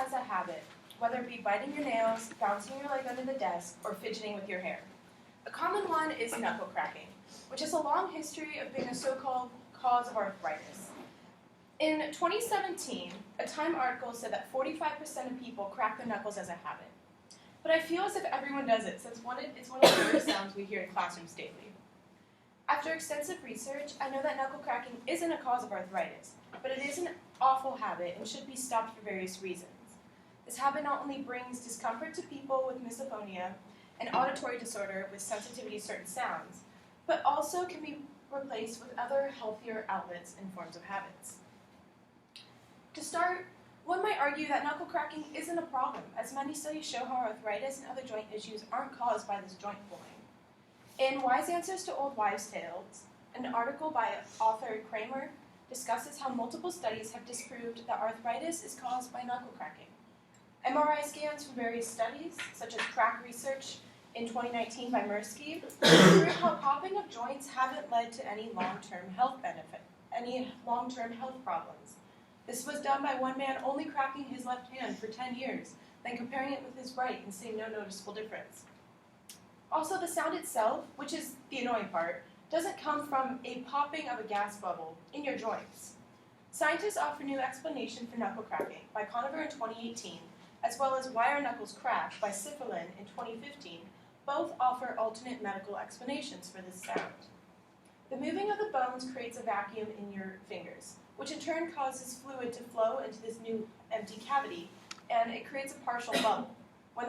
has a habit, whether it be biting your nails, bouncing your leg under the desk, or fidgeting with your hair. A common one is knuckle cracking, which has a long history of being a so-called cause of arthritis. In 2017, a Time article said that 45% of people crack their knuckles as a habit. But I feel as if everyone does it, since it's one of the worst sounds we hear in classrooms daily. After extensive research, I know that knuckle cracking isn't a cause of arthritis, but it is an awful habit and should be stopped for various reasons. This habit not only brings discomfort to people with misophonia, an auditory disorder with sensitivity to certain sounds, but also can be replaced with other healthier outlets and forms of habits. To start, one might argue that knuckle cracking isn't a problem, as many studies show how arthritis and other joint issues aren't caused by this joint pulling. In Wise Answers to Old Wives' Tales, an article by author Kramer discusses how multiple studies have disproved that arthritis is caused by knuckle cracking. MRI scans from various studies, such as Crack Research in 2019 by Mirsky, prove how popping of joints haven't led to any long-term health problems. This was done by one man only cracking his left hand for 10 years, then comparing it with his right and seeing no noticeable difference. Also, the sound itself, which is the annoying part, doesn't come from a popping of a gas bubble in your joints. Scientists offer new explanation for knuckle cracking by Conover in 2018, as well as Why Our Knuckles Crack by Sifferlin in 2015, both offer alternate medical explanations for this sound. The moving of the bones creates a vacuum in your fingers, which in turn causes fluid to flow into this new empty cavity, and it creates a partial bubble. When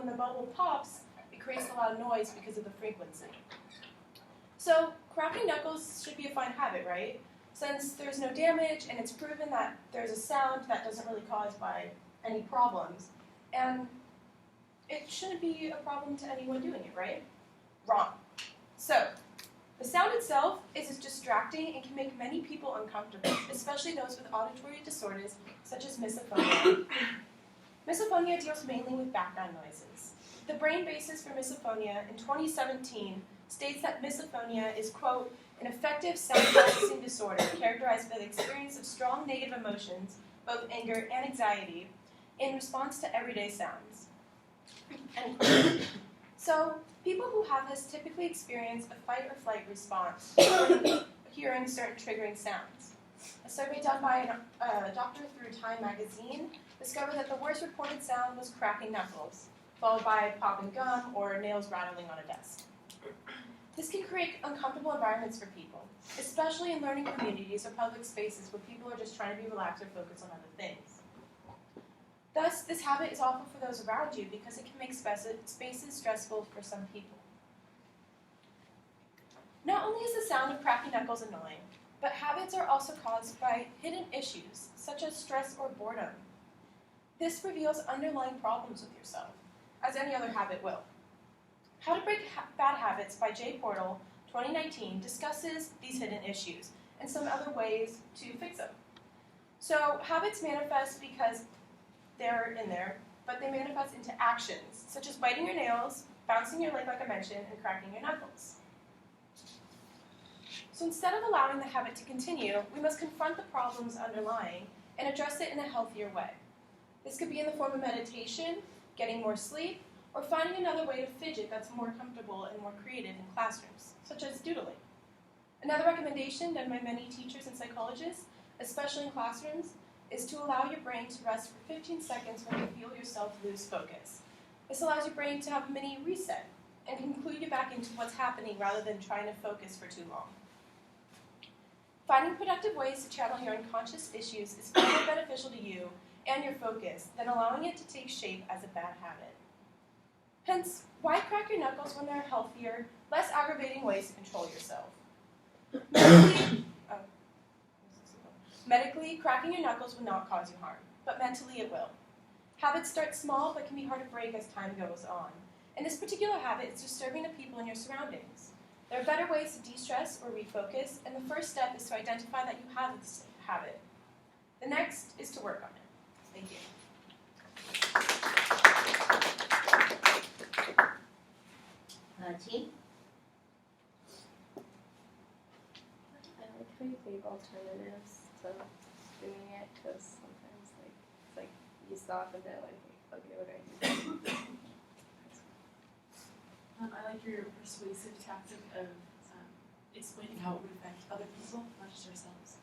the bubble pops, it creates a lot of noise because of the frequency. So, cracking knuckles should be a fine habit, right? Since there's no damage, and it's proven that there's a sound that doesn't really cause by any problems, and it shouldn't be a problem to anyone doing it, right? Wrong. So, the sound itself is distracting and can make many people uncomfortable, especially those with auditory disorders such as misophonia. Misophonia deals mainly with background noises. The brain basis for misophonia in 2017 states that misophonia is, quote, an affective sound processing disorder characterized by the experience of strong negative emotions, both anger and anxiety, in response to everyday sounds. End quote. So, people who have this typically experience a fight or flight response when hearing certain triggering sounds. A survey done by a doctor through Time magazine discovered that the worst reported sound was cracking knuckles, followed by popping gum or nails rattling on a desk. This can create uncomfortable environments for people, especially in learning communities or public spaces where people are just trying to be relaxed or focus on other things. Thus, this habit is awful for those around you because it can make spaces stressful for some people. Not only is the sound of cracking knuckles annoying, but habits are also caused by hidden issues, such as stress or boredom. This reveals underlying problems with yourself, as any other habit will. How to Break Bad Habits by Jay Portal, 2019, discusses these hidden issues and some other ways to fix them. So, habits manifest because they're in there, but they manifest into actions, such as biting your nails, bouncing your leg like I mentioned, and cracking your knuckles. So instead of allowing the habit to continue, we must confront the problems underlying and address it in a healthier way. This could be in the form of meditation, getting more sleep, or finding another way to fidget that's more comfortable and more creative in classrooms, such as doodling. Another recommendation done by many teachers and psychologists, especially in classrooms, is to allow your brain to rest for 15 seconds when you feel yourself lose focus. This allows your brain to have a mini reset and can clue you back into what's happening rather than trying to focus for too long. Finding productive ways to channel your unconscious issues is far more beneficial to you and your focus than allowing it to take shape as a bad habit. Hence, why crack your knuckles when there are healthier, less aggravating ways to control yourself? Medically, cracking your knuckles will not cause you harm, but mentally it will. Habits start small but can be hard to break as time goes on. And this particular habit is disturbing the people in your surroundings. There are better ways to de-stress or refocus, and the first step is to identify that you have this habit. The next is to work on it. Thank you. T? I like how you think alternatives to doing it, because sometimes it's like you stop and they're like, okay, what do I do? I like your persuasive tactic of explaining how it would affect other people, not just ourselves.